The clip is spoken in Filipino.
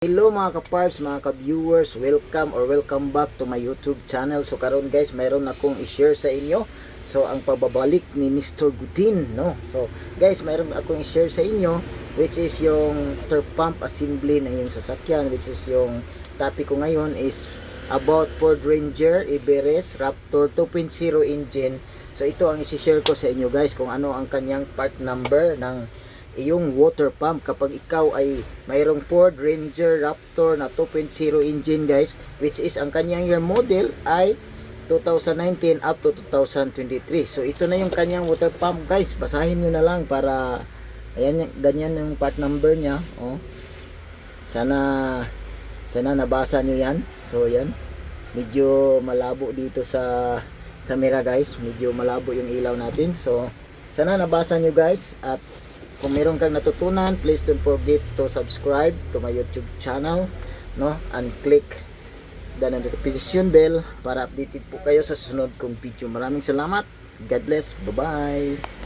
Hello mga ka-parts, mga ka-viewers, welcome back to my YouTube channel. So karon guys, mayroon akong i-share sa inyo. So ang pababalik ni Mr. Gutin, no. So guys, mayroon akong i-share sa inyo which is yung water pump assembly na yung sasakyan, which is yung topic ko ngayon is about Ford Ranger Everest Raptor 2.0 engine. So ito ang i-share ko sa inyo guys kung ano ang kanyang part number ng yung water pump kapag ikaw ay mayroong Ford Ranger Raptor na 2.0 engine guys, which is ang kanyang year model ay 2019 up to 2023. So ito na yung kanyang water pump guys, basahin nyo na lang para ayan, ganyan yung part number nya. Sana nabasa nyo yan. So yan, medyo malabo dito sa camera guys, medyo malabo yung ilaw natin. So sana nabasa nyo guys, at kung meron kang natutunan, please don't forget to subscribe to my YouTube channel, no? And click the notification bell para updated po kayo sa susunod kong video. Maraming salamat. God bless. Bye-bye.